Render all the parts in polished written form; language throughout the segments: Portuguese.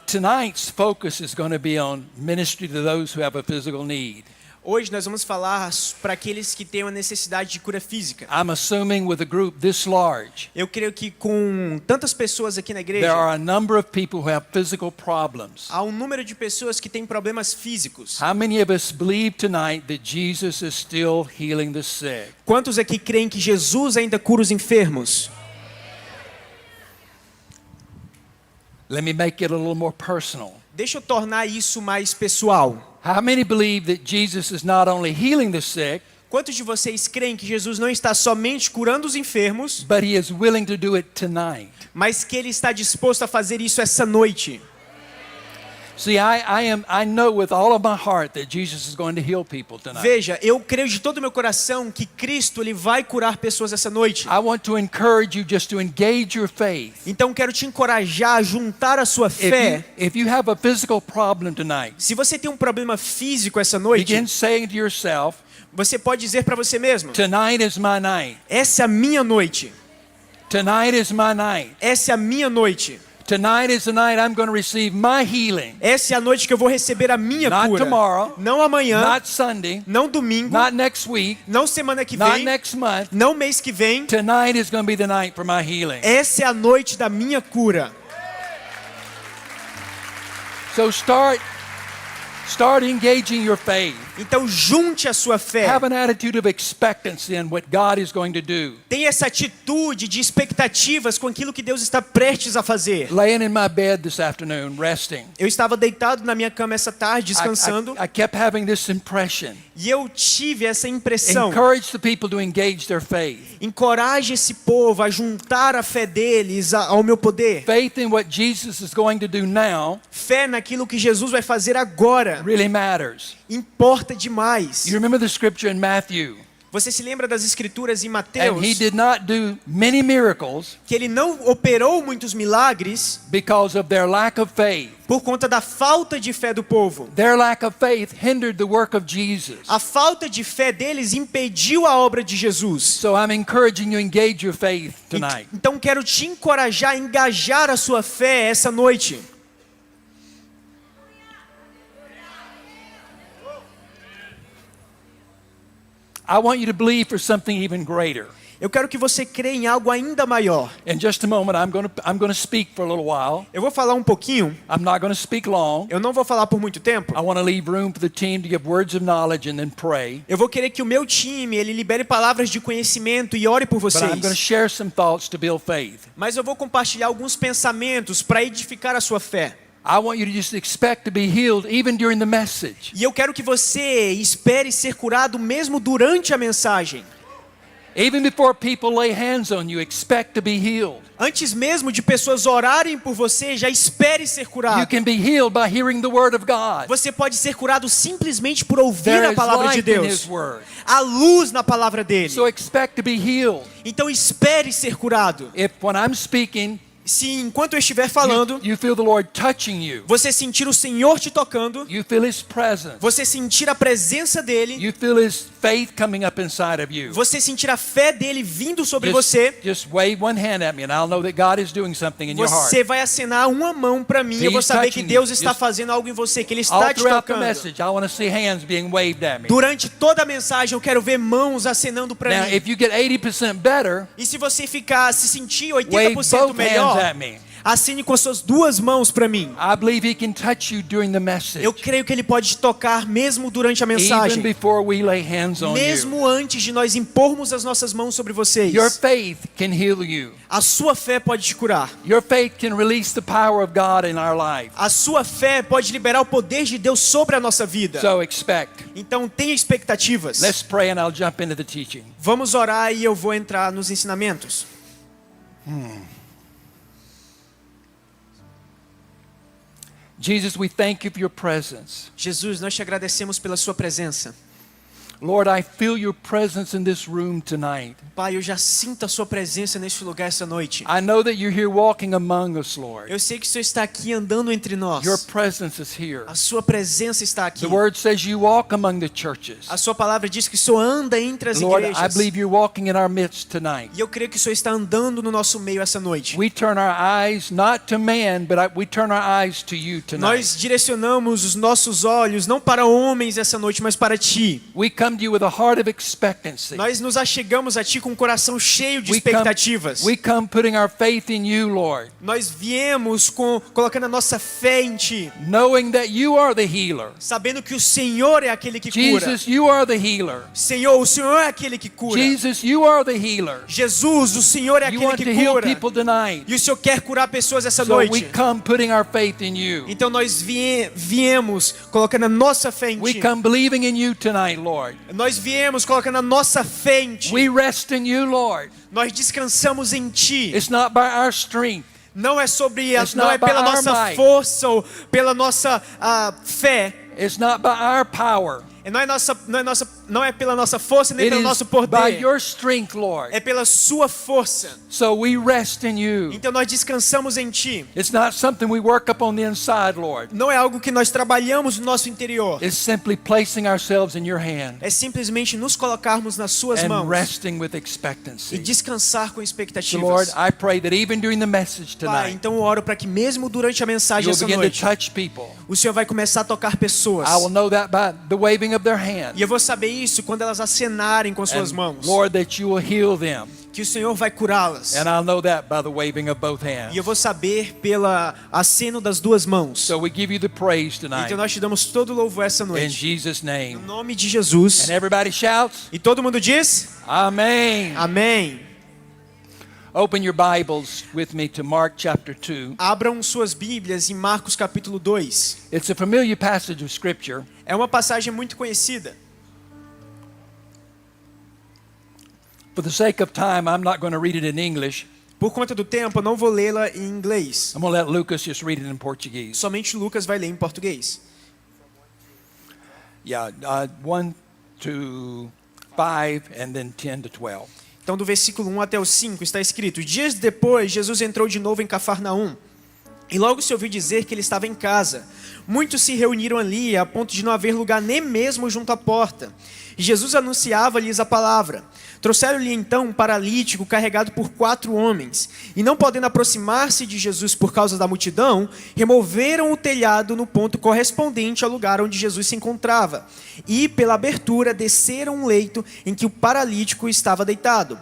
Tonight's focus is going to be on ministry to those who have a physical need. Hoje nós vamos falar para aqueles que têm uma necessidade de cura física. I'm assuming with a group this large, Eu creio que com tantas pessoas aqui na there igreja, are a number of people who have physical problems. há um número de pessoas que têm problemas físicos. How many of us believe tonight that Jesus is still healing the sick? Quantos aqui creem que Jesus ainda cura os enfermos? Let me make it a little more personal. Deixa eu tornar isso mais pessoal. How many believe that Jesus is not only healing the sick, Quantos de vocês creem que Jesus não está somente curando os enfermos, but he is willing to do it tonight? mas que ele está disposto a fazer isso essa noite? See, I know with all of my heart that Jesus is going to heal people tonight. Veja, eu creio de todo o meu coração que Cristo ele vai curar pessoas essa noite. I want to encourage you just to engage your faith. Então quero te encorajar a juntar a sua fé. If you have a physical problem tonight, Se você tem um problema físico essa noite, begin saying to yourself, você pode dizer para você mesmo: tonight is my night. essa é a minha noite. Tonight is my night. Essa é a minha noite. Tonight is the night I'm going to receive my healing. Essa é a noite que eu vou receber a minha Not cura. tomorrow, Não amanhã, Not Sunday, não domingo, not next week, não semana que not vem, next month. não mês que vem. Tonight is going to be the night for my healing. Essa é a noite da minha cura. So start engaging your faith. Então junte a sua fé. Have an attitude of expectancy in what God is going to do. Tenha essa atitude de expectativas com aquilo que Deus está prestes a fazer. Laying in my bed this afternoon, resting, Eu estava deitado na minha cama essa tarde, descansando, I kept having this impression. e eu tive essa impressão. Encourage the people to engage their faith. Encoraje esse povo a juntar a fé deles ao meu poder. Faith in what Jesus is going to do now Fé naquilo que Jesus vai fazer agora really matters. importa demais. You remember the scripture in Matthew? Você se lembra das escrituras em And Mateus? he did not do many miracles Que ele não operou muitos milagres because of their lack of faith. por conta da falta de fé do povo. Their lack of faith hindered the work of Jesus. A falta de fé deles impediu a obra de Jesus. So I'm encouraging you to engage your faith tonight. Então quero te encorajar a engajar a sua fé essa noite. I want you to believe for something even greater. Eu quero que você creia em algo ainda maior. In just a moment, I'm going to speak for a little while. Eu vou falar um pouquinho. I'm not going to speak long. Eu não vou falar por muito tempo. I want to leave room for the team to give words of knowledge and then pray. Eu vou querer que o meu time ele libere palavras de conhecimento e ore por But I'm going to vocês. share some thoughts to build faith. Mas eu vou compartilhar alguns pensamentos para edificar a sua fé. I want you to just expect to be healed even during the message. E eu quero que você espere ser curado mesmo durante a mensagem. Even before people lay hands on you, expect to be healed. Antes mesmo de pessoas orarem por você, já espere ser You curado. can be healed by hearing the word of God. Você pode ser curado simplesmente por ouvir There a is palavra de life in His Deus. word. Há luz na palavra dele. So expect to be healed. Então espere ser curado. If when I'm speaking, Se enquanto eu estiver falando, you feel the Lord touching you, você sentir o Senhor te tocando, you feel His presence, você sentir a presença dele, you feel His faith coming up inside of you, você sentir a fé dele vindo sobre você, just wave one hand at me and I'll know that God is doing something in your heart. você vai acenar uma mão para mim e eu vou saber que Deus está fazendo algo em você, que ele está All te throughout the tocando. message, I want to see hands being waved at me. Durante toda a mensagem eu quero ver mãos acenando para Now, mim. if you get 80% better, E se você se sentir wave 80% both hands melhor, at me. acene com as suas duas mãos para mim. I believe He can touch you during the message, Eu creio que ele pode te tocar mesmo durante a even mensagem. before we lay hands on you. Mesmo antes de nós impormos as nossas mãos sobre vocês. Your faith can heal you. A sua fé pode te curar. Your faith can release the power of God in our life. A sua fé pode liberar o poder de Deus sobre a nossa vida. So expect. Então tenha expectativas. Let's pray and I'll jump into the teaching. Vamos orar e eu vou entrar nos ensinamentos. Jesus, we thank you for your presence. Jesus, nós te agradecemos pela sua presença. Lord, I feel your presence in this room tonight. Pai, eu já sinto a sua presença neste lugar essa noite. I know that you're here walking among us, Lord. Eu sei que o Senhor está aqui andando entre nós. Your presence is here. A sua presença está aqui. The word says you walk among the churches. A sua palavra diz que o Senhor anda entre as Lord, I igrejas. believe you're walking in our midst tonight. E eu creio que o Senhor está andando no nosso meio essa noite. We turn our eyes not to man, but we turn our eyes to you tonight. Nós direcionamos os nossos olhos não para homens essa noite, mas para Ti. We come to you with a heart of expectancy. Nós nos achegamos a Ti com um coração cheio de expectativas. We come putting our faith in you, Lord, Nós viemos colocando a nossa fé em Ti, knowing that you are the healer. sabendo que o Senhor é aquele que cura. Jesus, you are the healer. Senhor, o Senhor é aquele que cura. Jesus, you are the healer. Jesus, o Senhor é You aquele want to que heal cura. people tonight. E o Senhor quer curar pessoas essa So we noite. come putting our faith in you. Então nós viemos colocando a nossa fé em We Ti. come believing in you tonight, Lord. Nós viemos colocando a nossa fé em Ti. We rest in you, Lord. Nós descansamos em Ti. It's not by our strength. Não é It's não not é pela by our nossa might. força ou pela nossa fé. It's not by our power. Não é pela nossa força nem It pelo is nosso by poder. your strength, Lord. É pela sua força. So we rest in you. Então nós descansamos em Ti. It's not something we work up on the inside, Lord. Não é algo que nós trabalhamos no nosso interior. It's simply placing ourselves in your hand É simplesmente nos colocarmos nas suas and mãos resting with e expectancy. descansar com So, expectativas. Lord, I pray that even during the message Pai, tonight, então eu oro para que mesmo durante a mensagem you'll essa begin to noite, touch people. o Senhor vai começar a tocar pessoas. I will know that by the waving of their hand. E eu vou saber isso quando elas acenarem com suas And, mãos. Lord, that you will heal them. Que o Senhor vai curá-las. And I'll know that by the waving of both E hands. eu vou saber pela aceno das duas mãos. So we give you the praise tonight. Então nós te damos todo o louvor essa In noite. Jesus' name. Em nome de Jesus. And everybody shouts, E todo mundo diz? Amen. Amém. Open your Bibles with me to Mark chapter 2. Abram suas Bíblias em Marcos capítulo 2. It's a familiar passage of Scripture. É uma passagem muito conhecida. For the sake of time, I'm not going to read it in English. Por conta do tempo, eu não vou lê-la em inglês. I'm going to let Lucas just read it in Portuguese. Somente Lucas vai ler em português. Yeah, 1 to 5 and then 10 to 12. Então, do versículo 1 até o 5 está escrito: Dias depois, Jesus entrou de novo em Cafarnaum. E logo se ouviu dizer que ele estava em casa. Muitos se reuniram ali, a ponto de não haver lugar nem mesmo junto à porta. E Jesus anunciava-lhes a palavra. Trouxeram-lhe então um paralítico carregado por 4 homens. E não podendo aproximar-se de Jesus por causa da multidão, removeram o telhado no ponto correspondente ao lugar onde Jesus se encontrava. E, pela abertura, desceram um leito em que o paralítico estava deitado.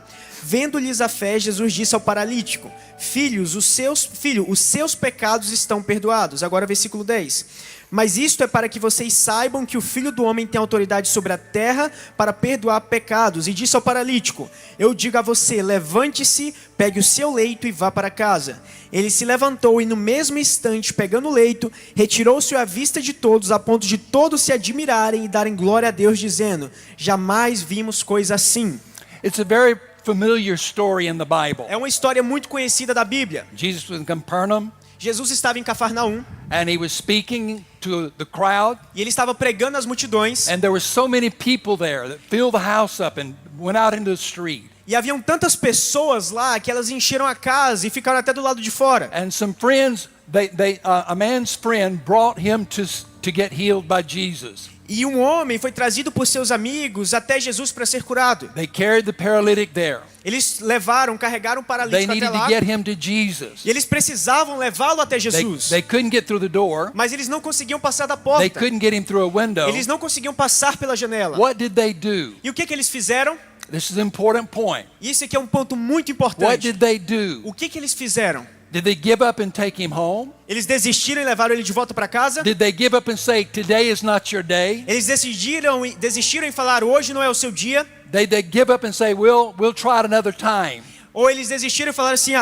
Vendo-lhes a fé, Jesus disse ao paralítico: Filho, os seus pecados estão perdoados. Agora versículo 10. Mas isto é para que vocês saibam que o Filho do Homem tem autoridade sobre a terra para perdoar pecados. E disse ao paralítico: Eu digo a você, levante-se, pegue o seu leito e vá para casa. Ele se levantou e no mesmo instante, pegando o leito, retirou-se à vista de todos, a ponto de todos se admirarem e darem glória a Deus, dizendo: Jamais vimos coisa assim. It's a very familiar story in the Bible. É uma história muito conhecida da Bíblia. Jesus was in Capernaum Jesus estava em Cafarnaum and he was speaking to the crowd, e ele estava pregando às multidões. and there were so many people there that filled the house up and went out into the street. E haviam tantas pessoas lá que elas encheram a casa e ficaram até do lado de fora. And some friends, a man's friend brought him to get healed by Jesus. E um homem foi trazido por seus amigos até Jesus para ser curado. They carried the paralytic there. Eles carregaram o They paralítico até needed to lá. get him to Jesus. E eles precisavam levá-lo até They Jesus. couldn't get through the door. Mas eles não conseguiam passar da They porta. couldn't get him through a window. Eles não conseguiam passar pela janela. What did they do? E o que eles fizeram? This is an important point. Isso aqui é um ponto muito What importante. did they do? O que eles fizeram? Did they give up and take him home? Eles desistiram e levaram ele de volta para casa? Did they give up and say, today is not your day? Eles desistiram e falaram: hoje não é o seu dia? Did they give up and say, we'll try it another time? Ou eles desistiram e falaram assim: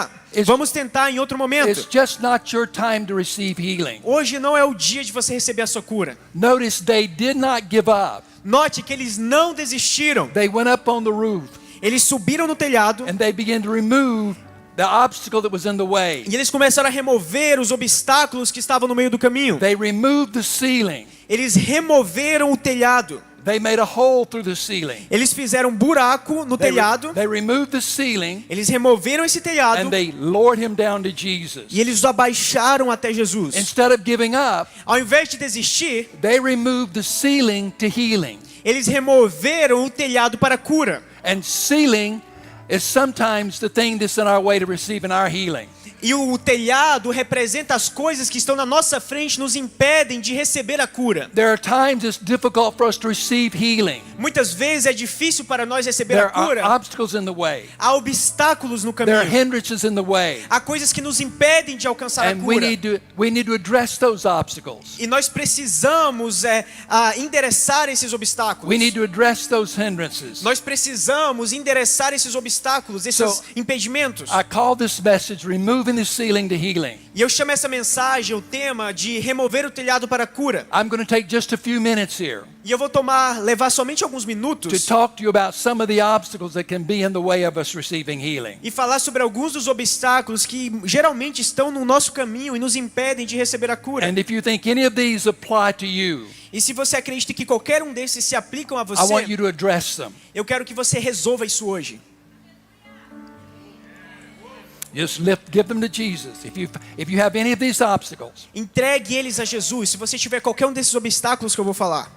vamos tentar em outro It's momento? just not your time to receive healing. Hoje não é o dia de você receber a sua cura. Notice they did not give up. Note que eles não desistiram. They went up on the roof Eles subiram no telhado and they began to remove the obstacle that was in the way. e eles começaram a remover os obstáculos que estavam no meio do caminho. They removed the ceiling. Eles removeram o telhado. They made a hole through the ceiling. Eles fizeram um buraco no telhado, They removed the ceiling eles removeram esse telhado and they lowered him down to Jesus. e eles o abaixaram até Jesus. Instead of giving up, Ao invés de desistir, they removed the ceiling to healing. eles removeram o telhado para a cura. And ceiling is sometimes the thing that's in our way to receiving our healing. E o telhado representa as coisas que estão na nossa frente, nos impedem de receber a cura. There are times it's difficult for us to receive healing. Muitas vezes é difícil para nós receber There a cura. are obstacles in the way. Há obstáculos no There are caminho. hindrances in the way. Há coisas que nos impedem de alcançar a And we cura. need to address those obstacles. E nós precisamos endereçar esses obstáculos. We need to address those hindrances. Nós precisamos endereçar esses obstáculos, esses So, impedimentos. I call this message removing the ceiling to healing. E eu chamo essa mensagem, o tema, de remover o telhado para a cura. I'm going to take just a few minutes here E eu vou levar somente alguns to minutos talk to you about some of the obstacles that can be in the way of us receiving healing. e falar sobre alguns dos obstáculos que geralmente estão no nosso caminho e nos impedem de receber a cura. And if you think any of these apply to you, E se você acredita que qualquer um desses se aplicam a I want você, you to address them. eu quero que você resolva isso hoje. Just give them to Jesus. If you have any of these obstacles, Entregue eles a Jesus, se você tiver qualquer um desses obstáculos que eu vou falar.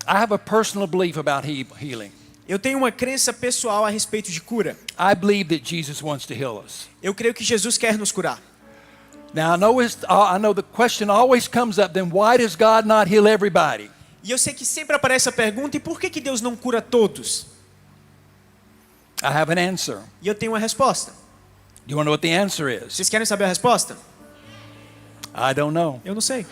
I have a personal belief about healing. Eu tenho uma crença pessoal a respeito de cura. I believe that Jesus wants to heal us. Eu creio que Jesus quer nos curar. Now I know the question always comes up, then why does God not heal everybody? E eu sei que sempre aparece a pergunta, e por que Deus não cura todos? I have an answer. E eu tenho uma resposta. Do you want to know what the answer is? Vocês querem saber a resposta? I don't know. Eu não sei.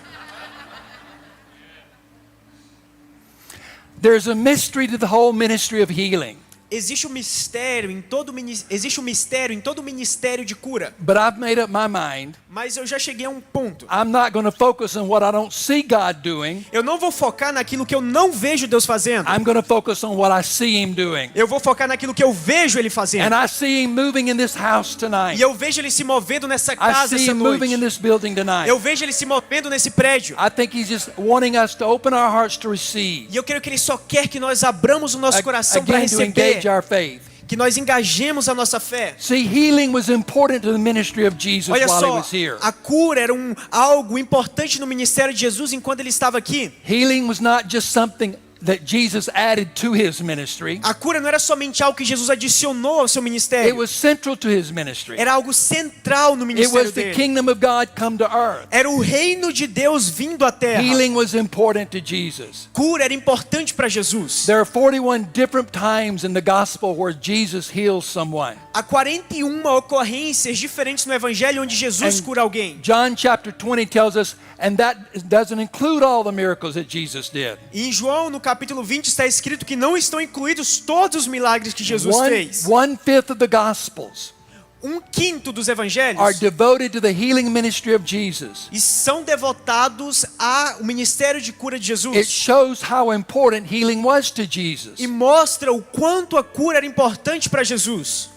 There's a mystery to the whole ministry of healing. Existe um mistério em todo o ministério de cura. But I've made up my mind. Mas eu já cheguei a um ponto. I'm not going to focus on what I don't see God doing. Eu não vou focar naquilo que eu não vejo Deus fazendo. I'm going to focus on what I see Him doing. Eu vou focar naquilo que eu vejo Ele fazendo. And I see Him moving in this house tonight. E eu vejo Ele se movendo nessa I casa see essa Him moving in noite. this building tonight. Eu vejo Ele se movendo nesse prédio. I think He's just wanting us to open our hearts to receive. E eu creio que Ele só quer que nós abramos o nosso coração para Again, to receber. engage our faith. Que nós engajemos a nossa fé. See, healing was important to the ministry of Jesus Olha while He só, was here. a cura era algo importante no ministério de Jesus enquanto Ele estava aqui. Healing was not just something that Jesus added to His ministry. A cura não era somente algo que Jesus adicionou ao seu It ministério. was central to His ministry. Era algo central no It ministério was the dele. kingdom of God come to earth. Era o reino de Deus vindo à terra. Healing was important to Jesus. Cura era importante para Jesus. There are 41 different times in the gospel where Jesus heals someone. Há 41 ocorrências diferentes no evangelho onde Jesus And cura alguém. John chapter 20 tells us, and that doesn't include all the miracles that Jesus did. E em João, no capítulo 20, está escrito que não estão incluídos todos os milagres que Jesus fez. 1/5 of the gospels 1/5 dos are evangelhos devoted to the healing ministry of Jesus. e são devotados ao ministério de cura de It Jesus. shows how important healing was to Jesus. E mostra o quanto a cura era importante para Jesus.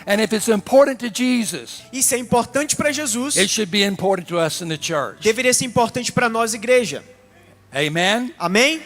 And if it's important to Jesus, E se é importante para Jesus, it should be important to us in the church. deveria ser importante para nós, igreja. Amen? Amém?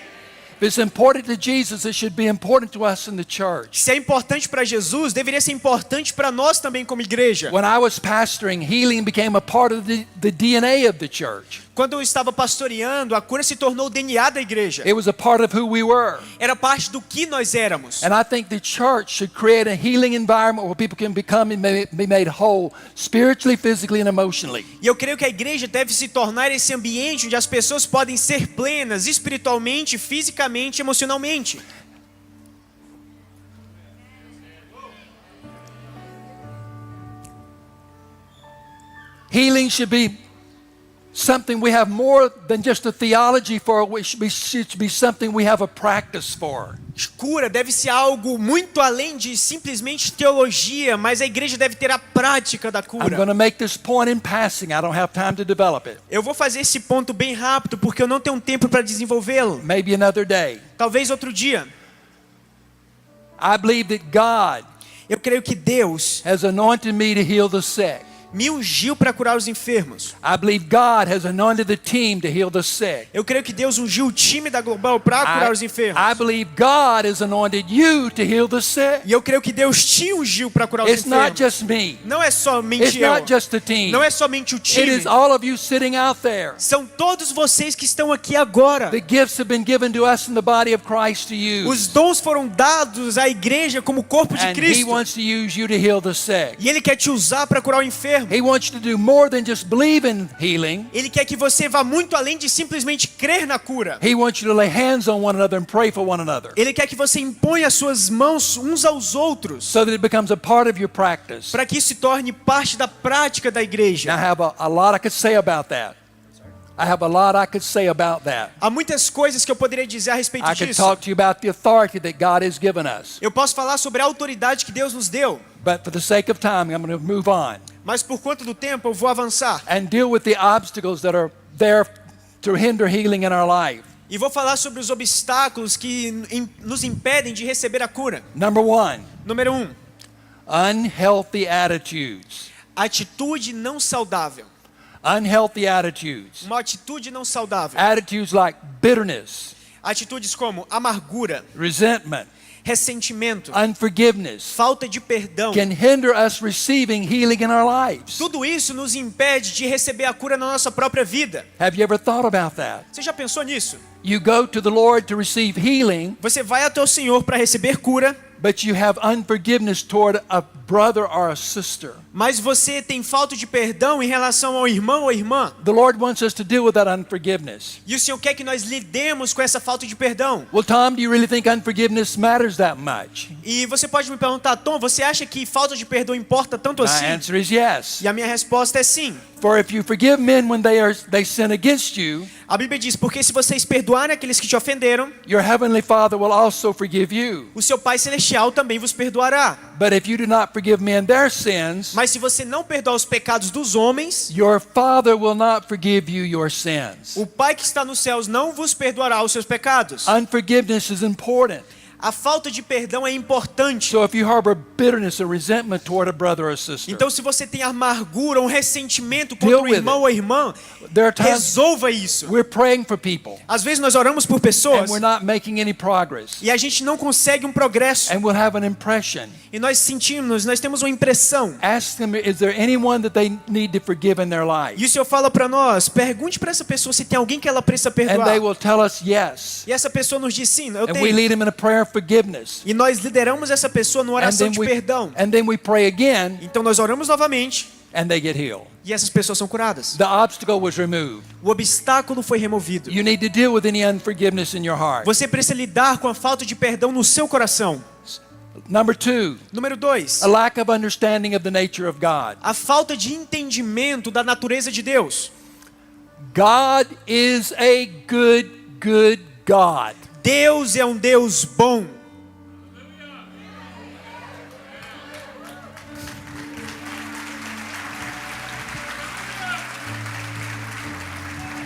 If it's important to Jesus, it should be important to us in the church. Se é importante para Jesus, deveria ser importante para nós também como igreja. When I was pastoring, healing became a part of the DNA of the church. Quando eu estava pastoreando, a cura se tornou o DNA da igreja. It was a part of who we were. Era parte do que nós éramos. And I think the church should create a healing environment where people can become and be made whole spiritually, physically, and emotionally. E eu creio que a igreja deve se tornar esse ambiente onde as pessoas podem ser plenas espiritualmente, fisicamente e emocionalmente. Healing should be something we have more than just a theology for. It should be something we have a practice for. Cura deve ser algo muito além de simplesmente teologia, mas a igreja deve ter a prática da I'm cura. going to make this point in passing. I don't have time to develop it. Eu vou fazer esse ponto bem rápido porque eu não tenho tempo para desenvolvê-lo. Maybe another day. Talvez outro dia. I believe that God Eu creio que Deus has anointed me to heal the sick. me ungiu para curar os enfermos. I believe God has anointed the team to heal the sick. Eu creio que Deus ungiu o time da Global para curar os enfermos. I believe God has anointed you to heal the sick. E eu creio que Deus te ungiu para curar os It's not enfermos. just me. Não é It's somente eu. not just the team. Não é somente o It time. is all of you sitting out there. São todos vocês que estão aqui agora. The gifts have been given to us in the body of Christ to use. Os dons foram dados à igreja como corpo de And He Cristo. wants to use you to heal the sick. E Ele quer te usar para curar o enfermo. He wants you to do more than just believe in healing. Ele quer que você vá muito além de simplesmente crer na cura. He wants you to lay hands on one another and pray for one another, Ele quer que você imponha as suas mãos uns aos outros, so that it becomes a part of your practice. para que isso se torne parte da prática da Now, igreja. I have a lot I could say about that. I have a lot I could say about that. Há muitas coisas que eu poderia dizer a respeito I could disso. talk to you about the authority that God has given us. Eu posso falar sobre a autoridade que Deus nos deu, But for the sake of time, I'm going to move on mas por conta do tempo eu vou avançar. and deal with the obstacles that are there to hinder healing in our life. E vou falar sobre os obstáculos que nos impedem de receber a cura. Number one, Número 1, unhealthy attitudes. atitude não saudável. Unhealthy attitudes. Uma atitude não saudável. Attitudes like bitterness, Atitudes como amargura, resentment, ressentimento, unforgiveness falta de perdão. can hinder us receiving healing in our lives. Tudo isso nos impede de receber a cura na nossa própria vida. Have you ever thought about that? Você já pensou nisso? You go to the Lord to receive healing, Você vai até o Senhor para receber cura, but you have unforgiveness toward a brother or a sister. mas você tem falta de perdão em relação ao irmão ou irmã. The Lord wants us to deal with that unforgiveness. E o Senhor quer que nós lidemos com essa falta de perdão. Well, Tom, do you really think unforgiveness matters that much? E você pode me perguntar, Tom, você acha que falta de perdão importa tanto My assim? answer is yes. E a minha resposta é sim. For if you forgive men when they sin against you, A Bíblia diz, porque se vocês perdoarem aqueles que te ofenderam, your heavenly Father will also forgive you. o seu Pai Celestial também vos perdoará. But if you do not forgive men their sins, Mas se você não perdoar os pecados dos homens, your Father will not forgive you your sins. o Pai que está nos céus não vos perdoará os seus pecados. Unforgiveness is important. A falta de perdão é importante. So if you harbor bitterness or resentment toward a brother or sister, Então, se você tem amargura, um ressentimento Deal contra o with irmão it. ou a irmã, there are times resolva isso. we're praying for people Às vezes nós oramos por and pessoas we're not making any progress. e a gente não consegue um progresso. And we'll have an impression. E nós sentimos, nós temos uma impressão. Ask them, is there anyone that they need to forgive in their life? E o Senhor fala para nós, pergunte para essa pessoa se tem alguém que ela precisa And they perdoar. will tell us yes. E essa pessoa nos diz sim, eu And we tenho. lead them in a prayer of forgiveness. E nós lideramos essa pessoa numa oração de perdão. and then we pray again Então nós oramos novamente and they get healed. e essas pessoas são curadas. The obstacle was removed. O obstáculo foi removido. You need to deal with any unforgiveness in your heart. Você precisa lidar com a falta de perdão no seu coração. Number two, Número 2, a lack of understanding of the nature of God. a falta de entendimento da natureza de Deus. God is a good God. Deus é um Deus bom.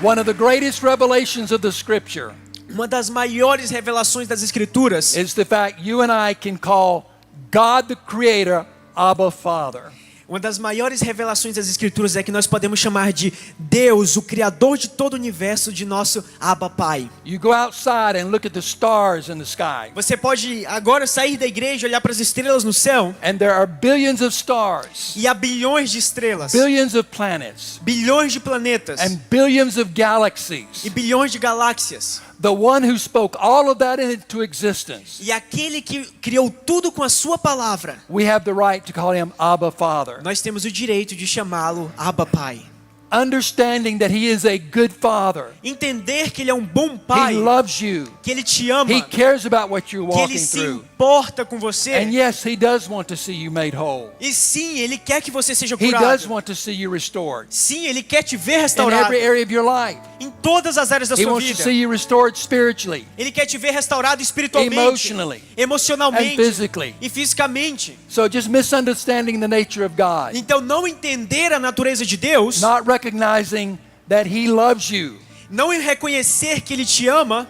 One of the greatest revelations of the scripture Uma das maiores revelações das Escrituras is the fact you and I can call God the Creator Abba Father. Uma das maiores revelações das Escrituras é que nós podemos chamar de Deus, o Criador de todo o universo, de nosso Abba Pai. You go outside and look at the stars in the sky, Você pode agora sair da igreja e olhar para as estrelas no céu, and there are billions of stars, e há bilhões de estrelas, billions of planets, bilhões de planetas and billions of galaxies. e bilhões de galáxias. The one who spoke all of that into existence, E aquele que criou tudo com a sua palavra, we have the right to call him Abba Father. nós temos o direito de chamá-lo Abba Pai. Understanding that he is a good father. Entender que ele é um bom He pai, loves you. que ele te ama, He cares about what you're que ele walking se through. importa com você. And yes, he does want to see you made whole. E sim, ele quer que você seja He does curado. want to see you restored Sim, ele quer te ver in restaurado every area of your life. em todas as áreas da He sua wants to vida. see you restored spiritually Ele quer te ver restaurado espiritualmente, Emotionally. and emocionalmente physically. e fisicamente. So just misunderstanding the nature of God, Então, não entender a natureza de Deus, not recognizing that he loves you, não reconhecer que ele te ama,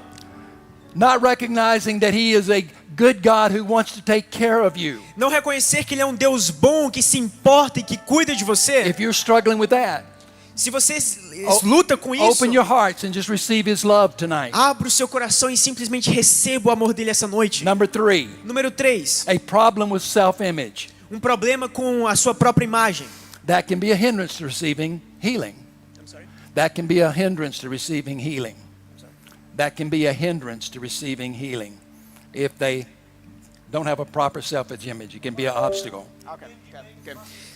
not recognizing that he is a good God who wants to take care of you. Não reconhecer que Ele é um Deus bom, que se importa e que cuida de você. If you're struggling with that, Se você luta com isso, open your hearts and just receive His love tonight. abra o seu coração e simplesmente receba o amor dele essa noite. Number 3, Número 3, a problem with self-image. um problema com a sua própria imagem. That can be a hindrance to receiving healing. That can be a hindrance to receiving healing. That can be a hindrance to receiving healing. If they don't have a proper self-image, it can be an obstacle.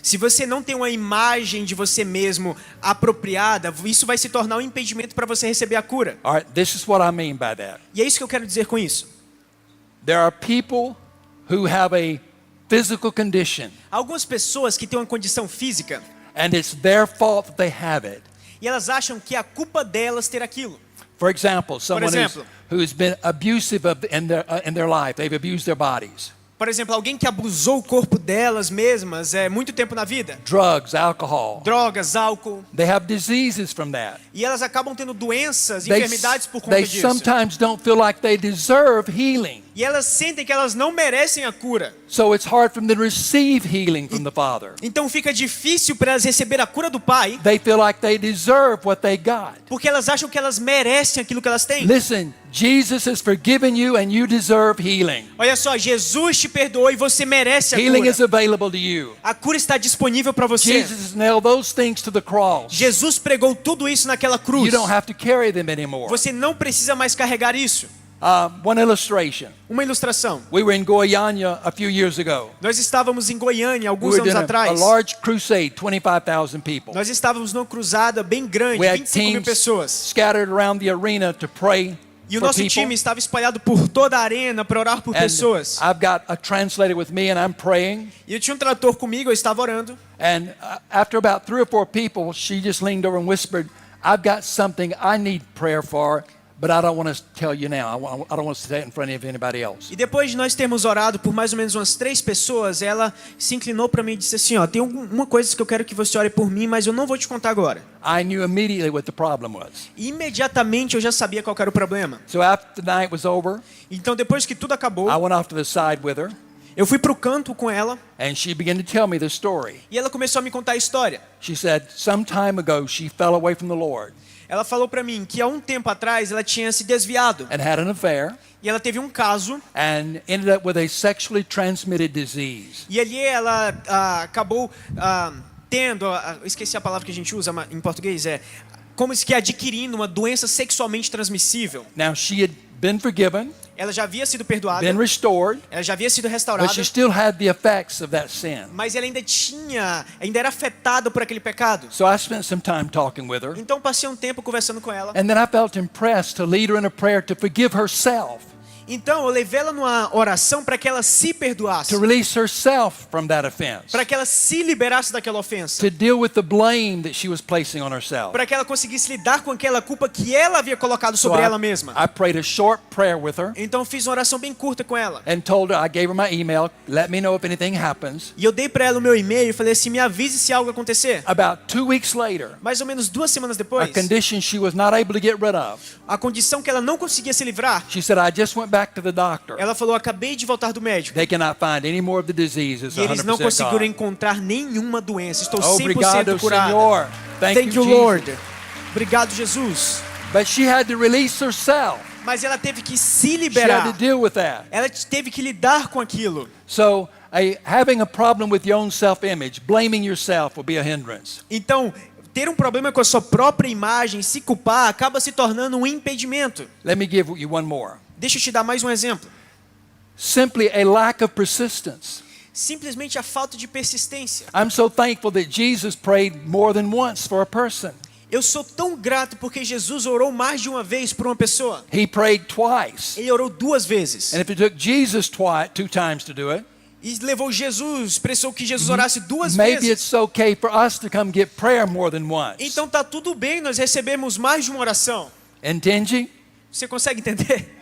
Se você não tem uma imagem de você mesmo apropriada, isso vai se tornar um impedimento para você receber a cura. All right, this is what I mean by that. E é isso que eu quero dizer com isso. There are people who have a physical condition, Algumas pessoas que têm uma condição física and it's their fault that they have it. e elas acham que é a culpa delas ter aquilo. For example, someone exemplo. who's been abusive in their life, they've abused their bodies. Por exemplo, alguém que abusou o corpo delas mesmas muito tempo na vida. Drugs, alcohol. Drogas, álcool. They have diseases from that. E elas acabam tendo doenças, They, enfermidades por conta they disso. sometimes don't feel like they deserve healing. E elas sentem que elas não merecem a cura. So it's hard for them to receive healing from the Father. Então fica difícil para elas receber a cura do Pai, They feel like they deserve what they got. porque elas acham que elas merecem aquilo que elas têm. Listen, Jesus has forgiven you and you deserve healing. Olha só, Jesus te perdoou e você merece a Healing cura. is available to you. A cura está disponível para você. Jesus has nailed those things to the cross. Jesus pregou tudo isso naquela You cruz. don't have to carry them anymore. Você não precisa mais carregar isso. One illustration. Uma ilustração. We were in Goiânia a few years ago. Nós estávamos em Goiânia We alguns were anos doing a atrás. large crusade, 25,000 people. Nós estávamos numa cruzada bem grande, We had 25 mil teams pessoas. scattered around the arena to pray E o for nosso people. time estava espalhado por toda a arena para orar por And pessoas. I've got a translator with me and I'm praying. E eu tinha um tradutor comigo, eu estava orando. And after about 3 or 4 people, she just leaned over and whispered, I've got something I need prayer for, but I don't want to tell you now. I don't want to say it in front of anybody else. E depois de nós termos orado por mais ou menos umas 3 pessoas, ela se inclinou para mim e disse assim, ó, tem uma coisa que eu quero que você ore por mim, mas eu não vou te contar agora. I knew immediately what the problem was. E imediatamente eu já sabia qual era o problema. So after the night was over, Então depois que tudo acabou, I went off to the side with her, eu fui pro canto com ela and she began to tell me the story. e ela começou a me contar a história. She said, some time ago, she fell away from the Lord Ela falou para mim que há um tempo atrás ela tinha se desviado and had an affair e ela teve um caso and ended up with a sexually transmitted disease. e ali ela acabou tendo, eu esqueci a palavra que a gente usa em português, como se que adquirindo uma doença sexualmente transmissível. Now, she had been forgiven, Ela já havia sido perdoada, been restored, ela já havia sido restaurada, but she still had the effects of that sin. mas ela ainda era afetada por aquele pecado. So I spent some time talking with her, Então passei um tempo conversando com ela. and then I felt impressed to lead her in a prayer to forgive herself, Então eu levei ela numa oração para que ela se perdoasse, to release herself from that offense, para que ela se liberasse daquela ofensa, to deal with the blame that she was placing on herself. para que ela conseguisse lidar com aquela culpa que ela havia colocado So sobre ela mesma. I prayed a short prayer with her Então eu fiz uma oração bem curta com ela. and told her, I gave her my email, let me know if anything happens. E eu dei para ela o meu e-mail e falei assim, me avise se algo acontecer. About 2 weeks later, Mais ou menos 2 semanas a depois, condition she was not able to get rid of, a condição que ela não conseguia se livrar, she said, I just went back to the doctor. ela falou, acabei de voltar do médico. They cannot find any more of the disease. It's E eles não 100% conseguiram gone. encontrar nenhuma doença. Estou 100% Obrigado, curada. Senhor. Thank you, Jesus. Lord. Obrigado, Jesus. But she had to release herself. Mas ela teve que se She had liberar. to deal with that. Ela teve que lidar com aquilo. So having a problem with your own self-image, blaming yourself will be a hindrance. Então, ter um problema com a sua própria imagem, se culpar, acaba se tornando um impedimento. Let me give you one more. Deixa eu te dar mais um exemplo. Simply a lack of persistence. Simplesmente a falta de persistência. I'm so thankful that Jesus prayed more than once for a person. Eu sou tão grato porque Jesus orou mais de uma vez por uma pessoa. He prayed twice. Ele orou 2 vezes. And if it took Jesus 2 times to do it, E levou Jesus, precisou que Jesus orasse 2 maybe vezes. it's okay for us to come get prayer more than once. Então tá tudo bem, nós recebemos mais de uma oração. Entende? Você consegue entender?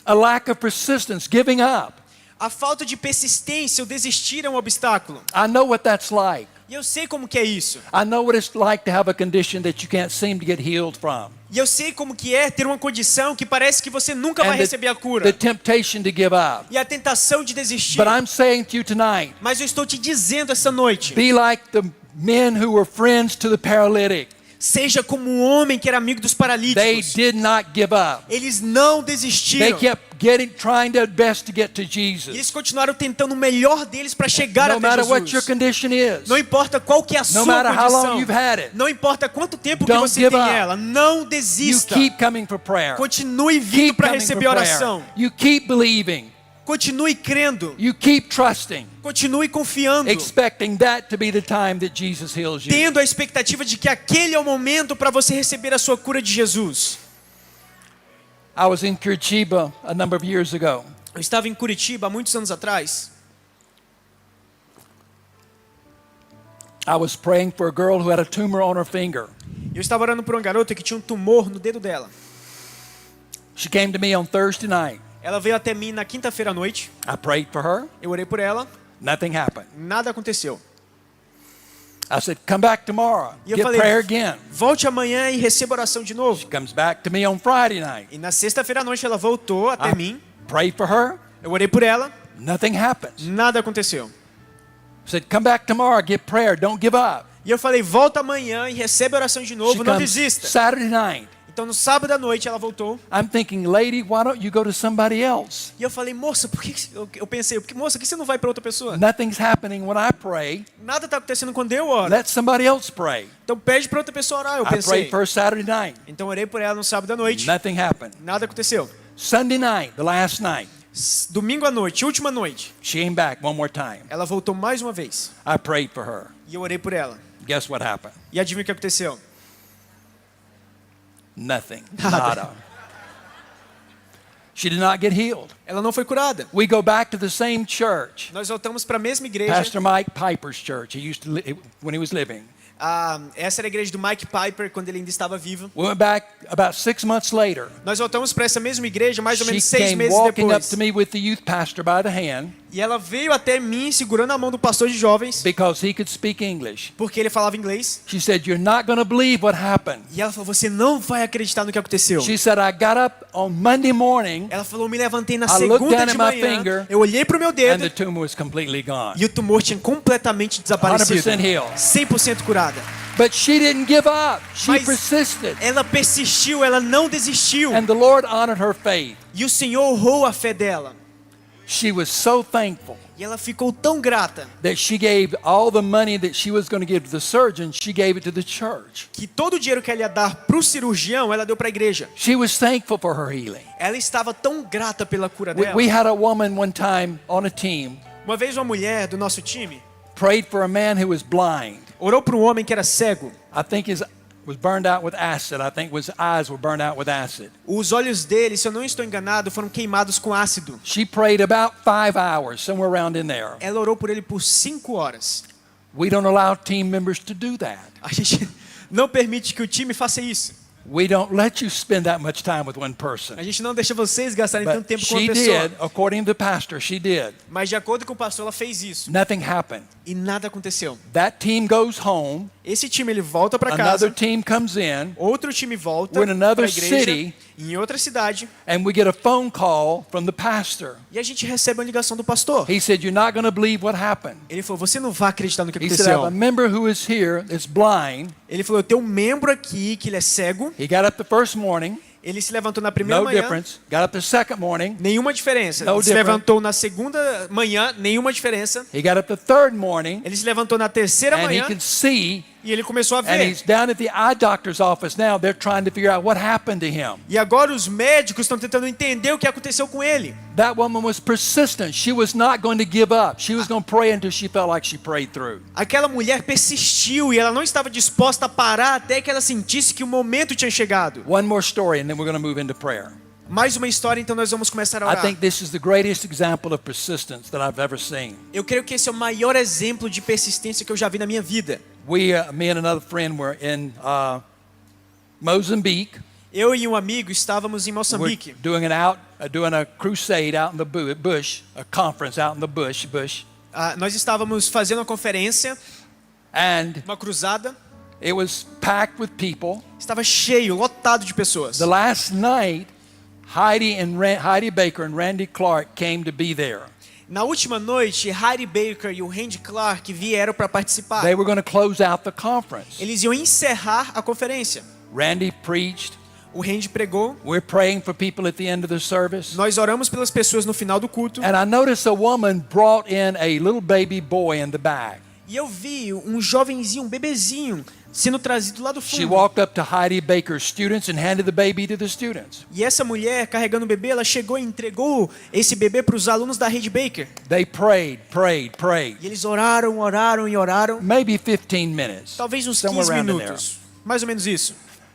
A lack of persistence, giving up. A falta de persistência, o desistir é um obstáculo. I know what that's like. E eu sei como que é isso. I know what it's like to have a condition that you can't seem to get healed from. E eu sei como que é ter uma condição que parece que você nunca vai And receber a the cura. temptation to give up. E a tentação de desistir. But I'm saying to you tonight, Mas eu estou te dizendo essa noite. be like the men who were friends to the paralytic. Seja como um homem que era amigo dos They paralíticos. did not give up. Eles não They desistiram. kept trying their best to get to Jesus. Eles continuaram tentando o melhor deles para chegar No até matter what your Jesus. condition is. Não importa qual que é a sua matter how long condição. you've had it. Não importa quanto tempo que Don't você give tem up. ela. Não You desista. keep coming for prayer. Continue vindo Keep para coming receber for prayer. oração. You keep believing. Continue crendo. You keep trusting. Continue confiando. Expecting that to be the time that Jesus heals you. Tendo a expectativa de que aquele é o momento para você receber a sua cura de Jesus. I was in Curitiba a number of years ago. Eu estava em Curitiba há muitos anos atrás. I was praying for a girl who had a tumor on her finger. Eu estava orando por uma garota que tinha um tumor no dedo dela. She came to me on Thursday night. Ela veio até mim na quinta-feira à noite. I prayed for her. Eu orei por ela. Nothing happened. Nada aconteceu. I said, come back tomorrow. E eu Get falei, prayer again. volte amanhã e receba oração de novo. She comes back to me on Friday night. E na sexta-feira à noite ela voltou até mim. Prayed for her. Eu orei por ela. Nothing happens. Nada aconteceu. I said, come back tomorrow. Get prayer. Don't give up. E eu falei, volta amanhã e recebe a oração de She novo, não comes desista. Saturday night. Então no sábado à noite ela voltou. I'm thinking, lady, why don't you go to somebody else? E eu falei, moça, por que eu pensei, moça, por que você não vai para outra pessoa? Nothing's happening when I pray. Nada está acontecendo quando eu oro. Let somebody else pray. Então pede para outra pessoa orar, eu I prayed pensei. for her Saturday night. Então orei por ela no sábado à noite. Nothing happened. Nada aconteceu. Sunday night, the last night, Domingo à noite, última noite, she came back one more time. ela voltou mais uma vez. I prayed for her. E eu orei por ela. Guess what happened? E adivinha o que aconteceu? Nothing. Nada. Nada. She did not get healed. Ela não foi curada. We go back to the same church, Nós voltamos para a mesma igreja. Pastor Mike Piper's church. He used to when he was living. Essa era a igreja do Mike Piper quando ele ainda estava vivo. We went back about 6 months later. Nós voltamos para essa mesma igreja mais ou She menos 6 came meses walking up depois. to me with the youth pastor by the hand E ela veio até mim segurando a mão do pastor de jovens, because he could speak English. porque ele falava inglês. She said, "You're not going to believe what happened." E ela falou, você não vai acreditar no que aconteceu. She said, "I got up on Monday morning Ela falou, me levantei na I looked segunda down de at my manhã, finger, eu olhei pro meu and the dedo tumor was completely gone." e o tumor tinha completamente desaparecido. 100% healed. 100% curada. But she didn't give up. She Mas persisted. ela persistiu, ela não desistiu. And the Lord honored her faith. E o Senhor honrou a fé dela. She was so thankful E ela ficou tão grata that she gave all the money that she was going to give to the surgeon, she gave it to the church. que todo o dinheiro que ela ia dar pro cirurgião, ela deu para a igreja. She was thankful for her healing. Ela estava tão grata pela cura We, dela. we had a woman one time on a team Uma vez uma mulher do nosso time prayed for a man who was blind. orou para um homem que era cego. I think his was burned out with acid. I think his eyes were burned out with acid. Os olhos dele, se eu não estou enganado, foram queimados com ácido. She prayed about 5 hours, somewhere around in there. Ela orou por ele por 5 horas. We don't allow team members to do that. A gente não permite que o time faça isso. We don't let you spend that much time with one person. A gente não deixa vocês gastarem tanto But tempo com uma she pessoa. did, according to the pastor, she did. Mas de acordo com o pastor, ela fez isso. Nothing happened. E nada aconteceu. That team goes home. Esse time ele volta para Another casa. team comes in, Outro time volta We're in para another a igreja city. em outra cidade. and we get a phone call from the pastor. E a gente recebe uma ligação do pastor. He said, "You're not going to believe what happened." Ele falou, você não vai acreditar no que He said, "I have a aconteceu. member who is here that's blind. Ele falou, eu tenho um membro aqui que ele é cego. He got up the first morning, Ele se levantou na primeira no manhã. difference. Got up the second morning. Nenhuma diferença. No Ele se different. levantou na segunda manhã. Nenhuma diferença. He got up the third morning, Ele se levantou na terceira and he manhã. could see. E ele começou a And ver. he's down at the eye doctor's office now. They're trying to figure out what happened to him. E agora os médicos estão tentando entender o que aconteceu com ele. That woman was persistent. She was not going to give up. She was going to pray until she felt like she prayed through. Aquela mulher persistiu e ela não estava disposta a parar até que ela sentisse que o momento tinha chegado. One more story, and then we're going to move into prayer. Mais uma história, então nós vamos começar a I orar. think this is the greatest example of persistence that I've ever seen. Eu creio que esse é o maior exemplo de persistência que eu já vi na minha vida. Me and another friend were in Mozambique. Eu e um amigo estávamos em We're Moçambique. doing a crusade out in the bush, a conference out in the bush. Nós estávamos fazendo uma conferência, And uma cruzada. it was packed with people. Estava cheio, lotado de pessoas. The last night, Heidi Baker and Randy Clark came to be there. Na última noite, Heidi Baker e o Randy Clark vieram para participar. They were going to close out the conference. Eles iam encerrar a conferência. Randy preached. O Randy pregou. We're praying for people at the end of the service. Nós oramos pelas pessoas no final do culto. And I noticed a woman brought in a little baby boy in the back. E eu vi um jovenzinho, um bebezinho, sendo trazido lá do She fundo. walked up to Heidi Baker's students and handed the baby to the students. E essa mulher, carregando o bebê, ela chegou e entregou esse bebê para os alunos da Rede Baker. They prayed. E eles oraram, oraram e oraram. Maybe 15 minutes. Talvez uns somewhere 15 around in there. minutos. Mais ou menos isso.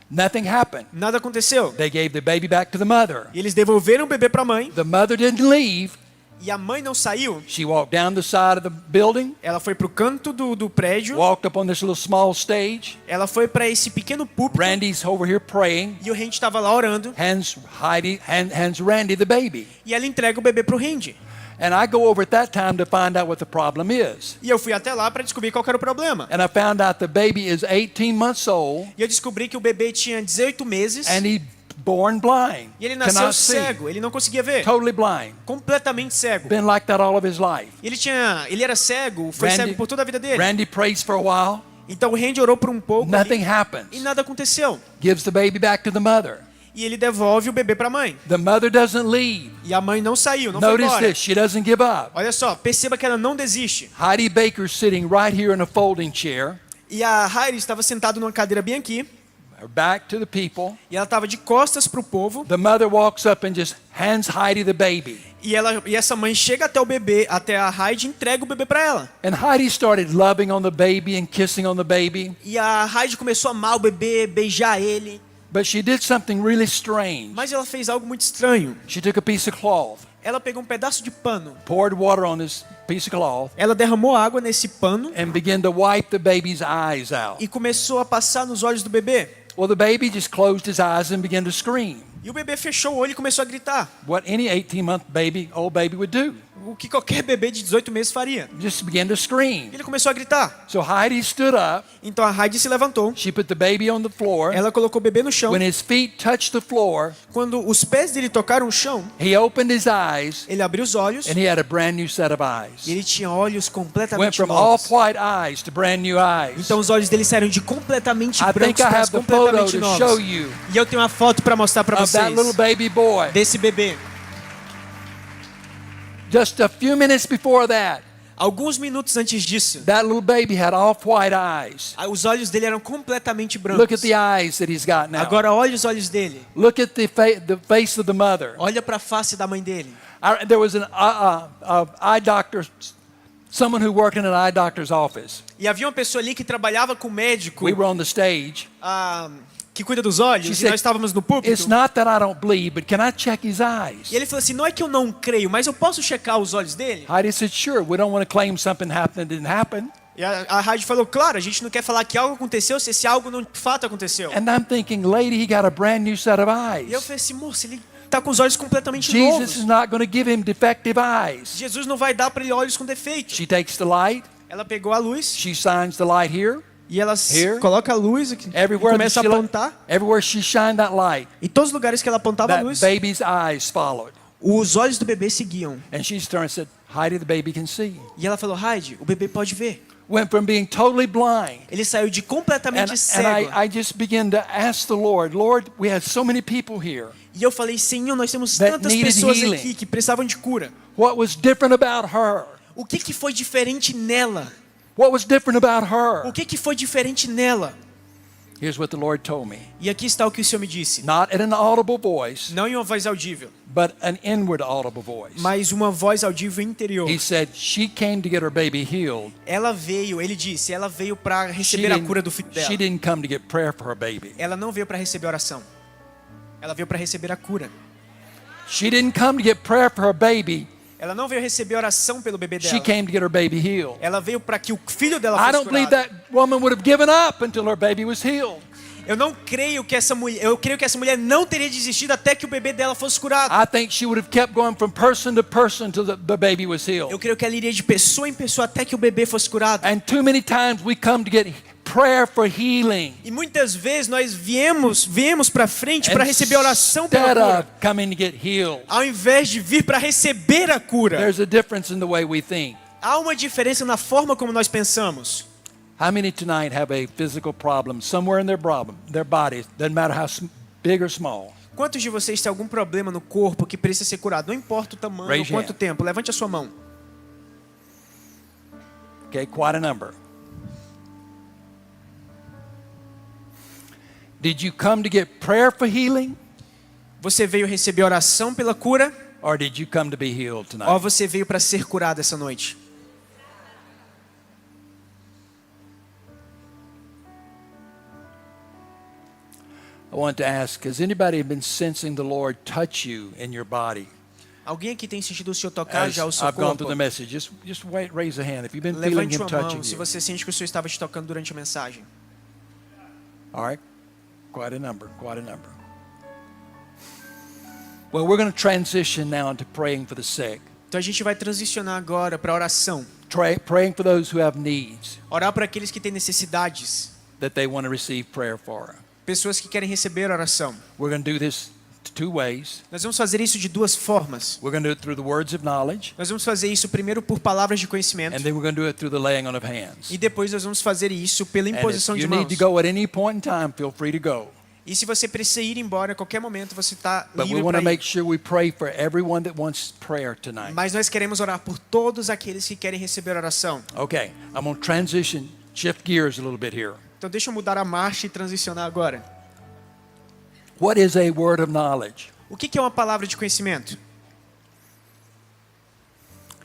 Nothing happened. Nada aconteceu. They gave the baby back to the mother. E eles devolveram o bebê para a mãe. The mother didn't leave. E a mãe não saiu. She walked down the side of the building, Ela foi pro canto do prédio. walked up on this little small stage. Ela foi para esse pequeno púlpito. Randy's over here praying. E o Randy estava lá orando. Hands Randy the baby. E ela entrega o bebê pro Randy. And I go over at that time to find out what the problem is. E eu fui até lá para descobrir qual era o problema. And I found out the baby is 18 months old E eu descobri que o bebê tinha 18 meses. and he born blind. E ele nasceu Cannot see. cego. Ele não conseguia ver. Totally blind. Completamente cego. Been like that all of his life. Ele era cego, foi cego por toda a vida dele. Randy prays for a while. Então o Randy orou por um pouco Nothing ali, happens. e nada aconteceu. Gives the baby back to the mother. E ele devolve o bebê para a mãe. The mother doesn't leave. E a mãe não saiu, não foi Notice embora. this, she doesn't give up. Olha só, perceba que ela não desiste. Heidi Baker's sitting right here in a folding chair, E a Heidi estava sentada numa cadeira bem aqui. her back to the people. E ela estava de costas para o povo. The mother walks up and just hands Heidi the baby. E essa mãe chega até o bebê, até a Heidi, e entrega o bebê para ela. And Heidi started loving on the baby and kissing on the baby. E a Heidi começou a amar o bebê, beijar ele. But she did something really strange. Mas ela fez algo muito estranho. She took a piece of cloth, Ela pegou um pedaço de pano. poured water on this piece of cloth, Ela derramou água nesse pano and began to wipe the baby's eyes out. e começou a passar nos olhos do bebê. Well, the baby just closed his eyes and began to scream. E o bebê fechou o olho e começou a gritar. What any 18-month old baby would do. O que qualquer bebê de 18 meses faria. Just began to scream. Ele começou a gritar. So Heidi stood up. Então a Heidi se levantou. She put the baby on the floor. Ela colocou o bebê no chão. When his feet touched the floor, Quando os pés dele tocaram o chão, he opened his eyes ele abriu os olhos and he had a brand new set of e eyes. ele tinha olhos Went completamente from all novos. white eyes to brand new eyes. Então os olhos dele saíram de completamente I brancos think I para have the photo completamente to novos. show you E eu tenho uma foto para mostrar para of that little vocês baby boy. desse bebê. Just a few minutes before that, Alguns minutos antes disso, that little baby had off-white eyes. os olhos dele eram completamente Look brancos. at the eyes that he's got now. Agora olha os olhos dele. Look at the face of the mother. Olha para a face da mãe dele. There was an eye doctor, someone who worked in an eye doctor's office. E havia uma pessoa ali que trabalhava com o médico, We were on the stage. que cuida dos olhos, She e said, nós estávamos no It's púlpito. not that I don't believe, but can I check his eyes? E ele falou assim, não é que eu não creio, mas eu posso checar os olhos dele? Heidi said, sure, we don't want to claim something happened that didn't happen. E a Heidi falou, claro, a gente não quer falar que algo aconteceu se esse algo não de fato aconteceu. And I'm thinking, lady, he got a brand new set of E eu eyes. falei assim, moça, ele tá com os olhos completamente Jesus is novos. not going to give him defective eyes. Jesus não vai dar para ele olhos com defeito. She takes the light, Ela pegou a luz she shines the light here. e ela Here. coloca a luz aqui, e Everywhere, começa a apontar. everywhere she shined that light, E todos os lugares que ela apontava a that luz, baby's eyes followed. os olhos do bebê seguiam. And she turned and said, Heidi, the baby can see. E ela falou, Heidi, o bebê pode ver. Went from being totally blind. Ele saiu de completamente And cego. I just began to ask the Lord, we have so many people here. E eu falei, Senhor, nós temos That tantas needed pessoas healing. aqui que precisavam de cura. What was different about her? O que foi diferente nela? What was different about her? O que foi diferente nela? Here's what the Lord told me. E aqui está o que o Senhor me disse. Not in an audible voice, Não em uma voz audível, but an inward audible voice. mas uma voz audível interior. He said she came to get her baby healed. Ela veio, ele disse, ela veio para receber a cura do filho dela. She didn't come to get prayer for her baby. Ela não veio para receber oração. Ela veio para receber a cura. She didn't come to get prayer for her baby. Ela não veio receber oração pelo bebê She dela. came to get her baby healed. Ela veio para que o filho dela I fosse don't believe curado. that woman would have given up until her baby was healed. Eu não creio que essa mulher, eu creio que essa mulher não teria desistido até que o bebê dela fosse curado. I think she would have kept going from person to person till the baby was Eu healed. creio que ela iria de pessoa em pessoa até que o bebê fosse curado. And too many times we come to get prayer for healing E muitas vezes nós viemos para frente para receber oração pela instead cura, of coming to get healed. ao invés de vir para receber a cura. There's a difference in the way we think. Há uma diferença na forma como nós pensamos. How many tonight have a physical problem somewhere in their body? Doesn't matter how big or small. Quantos de vocês têm algum problema no corpo que precisa ser curado? Não importa o tamanho, Raise ou quanto your hand. tempo. Levante a sua mão. Okay, quite a number. Did you come to get prayer for healing, Você veio receber oração pela cura, or did you come to be healed ou tonight? você veio para ser curado essa noite? I want to ask, has anybody been sensing the Lord touch you in your body? Alguém aqui tem sentido o Senhor tocar As já o seu I've gone corpo? through the message, just wait, raise a hand if you've been feeling Levante Him sua touching mão se you. você sente que o Senhor estava te tocando durante a mensagem. All right, quite a number, quite a number. Well, we're going to transition now into praying for the sick, Então a gente vai transicionar agora para oração. praying for those who have needs Orar para aqueles que têm necessidades. that they want to receive prayer for. Pessoas que querem receber oração. We're going to do this two ways. Nós vamos fazer isso de duas formas. We're going to do it through the words of knowledge, Nós vamos fazer isso primeiro por palavras de conhecimento. and then we're going to do it through the laying on of hands. E depois nós vamos fazer isso pela And if imposição de you mãos. need to go at any point in time, feel free to go. E se você precisa ir embora a qualquer momento, você está But we livre want para to make ir. sure we pray for everyone that wants prayer tonight. Mas nós queremos orar por todos aqueles que querem receber oração. Okay, I'm going to shift gears a little bit here. Então deixa eu mudar a marcha e transicionar agora. What is a word of knowledge? O que é uma palavra de conhecimento?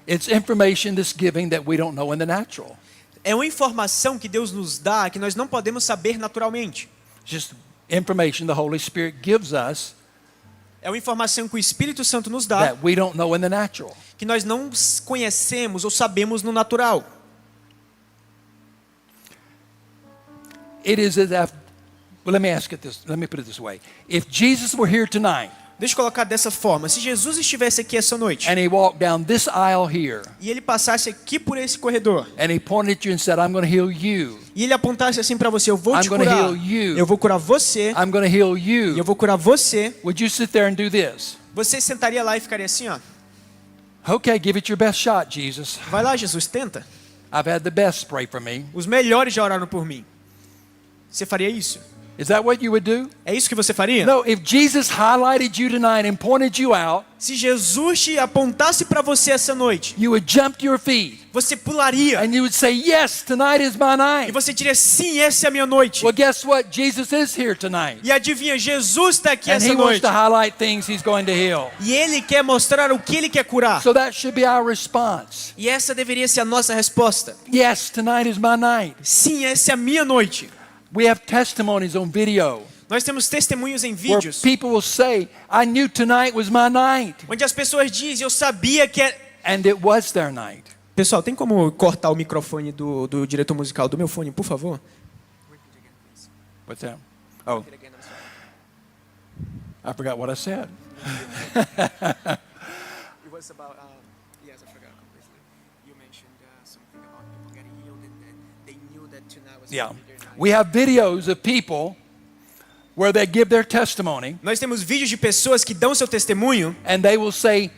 It's information that's given that we don't know in the natural. É uma informação que Deus nos dá que nós não podemos saber naturalmente. Just information the Holy Spirit gives us É uma informação que o Espírito Santo nos dá that we don't know in the natural. que nós não conhecemos ou sabemos no natural. It is as if, well, let me put it this way. If Jesus were here tonight Deixa eu colocar dessa forma. Se Jesus estivesse aqui essa noite and he walked down this aisle here e ele passasse aqui por esse corredor and he pointed at you and said, I'm going to heal you. e ele apontasse assim para você, eu vou I'm te gonna curar. heal you. Eu vou curar você. I'm going to heal E eu you. vou curar você. Would you sit there and do this? Você sentaria lá e ficaria assim, ó. Okay, give it your best shot, Jesus. Vai lá, Jesus, tenta. I've had the best pray for me. Os melhores já oraram por mim. Você faria isso? Is that what you would do? É isso que você faria? No, if Jesus highlighted you tonight and pointed you out, Se Jesus te apontasse para você essa noite, you would jump to your feet você pularia and you would say, yes, tonight is my e night. você diria, sim, essa é a minha noite. Well, guess what? Jesus is here tonight. E adivinha, Jesus está aqui And essa he wants noite. to highlight things he's going to heal. E ele quer mostrar o que ele quer curar. So that should be our response. E essa deveria ser a nossa resposta. Yes, tonight is my night. Sim, essa é a minha noite. We have testimonies on video Nós temos testemunhos em where vídeos, people will say, I knew tonight was my night. onde as pessoas dizem, eu sabia que é... And it was their night. Pessoal, tem como cortar o microfone do diretor musical do meu fone, por favor? What's that? Oh, I forgot what I said. It was about, yes, I forgot completely. You mentioned something about people getting healed and they knew that tonight was Yeah. going to be their night. We have videos of people where they give their testimony Nós temos vídeos de pessoas que dão seu testemunho and they will say,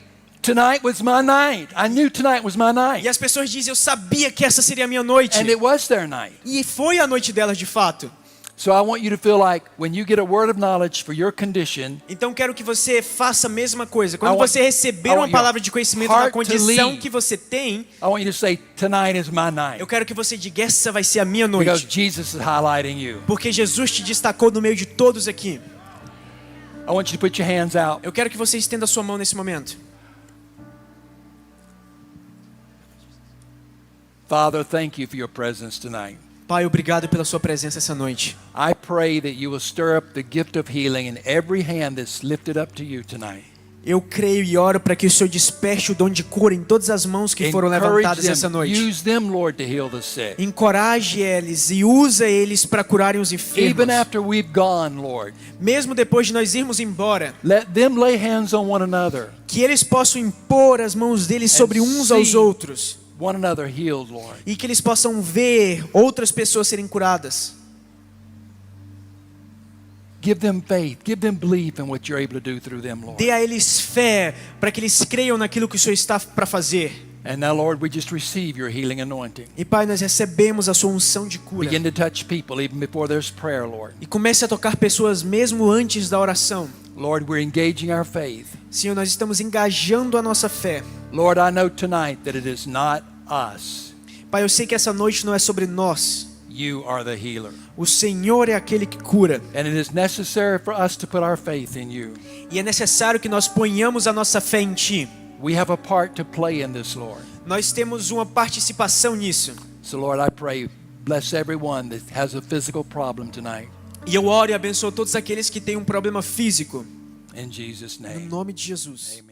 tonight was my night. I knew tonight was my e night. as pessoas dizem, eu sabia que essa seria a minha noite. And it was their night. E foi a noite delas de fato. So I want you to feel like when you get a word of knowledge for your condition, Então quero que você faça a mesma coisa. I Quando want- você receber I want uma your palavra de conhecimento heart da to condição lead. que você tem, I want you to say, tonight is my night. eu quero que você diga, essa vai ser a minha Because noite. Jesus is highlighting you. Porque Jesus te destacou no meio de todos aqui. I want you to put your hands out. Eu quero que você estenda a sua mão nesse momento. Father, thank you for your presence tonight. Pai, obrigado pela sua presença essa noite. I pray that you will stir up the gift of healing in every hand that's lifted up to you tonight. Eu creio e oro para que o Senhor desperte o dom de cura em todas as mãos que foram levantadas essa Encourage them. noite. Use them, Lord, to heal the sick. Encoraje eles e usa eles para curarem os enfermos. Even after we've gone, Lord, Mesmo depois de nós irmos embora, let them lay hands on one another. que eles possam impor as mãos deles sobre uns aos outros. One another healed, Lord. E que eles possam ver outras pessoas serem curadas. Give them faith. Give them belief in what you're able to do through them, Lord. Dê a eles fé para que eles creiam naquilo que o Senhor está para fazer. And now, Lord, we just receive your healing anointing. E Pai, nós recebemos a sua unção de cura. Begin to touch people even before there's prayer, Lord. E comece a tocar pessoas mesmo antes da oração. Lord, we're engaging our faith. Senhor, nós estamos engajando a nossa fé. Lord, I know tonight that it is not us. Pai, eu sei que essa noite não é sobre nós. You are the healer. O Senhor é aquele que cura. And it is necessary for us to put our faith in you. E é necessário que nós ponhamos a nossa fé em Ti. We have a part to play in this, Lord. Nós temos uma participação nisso. So, Lord, I pray, bless everyone that has a physical problem tonight. E eu oro e abençoo todos aqueles que têm um problema físico. In Jesus' No name. nome de Jesus. Amen.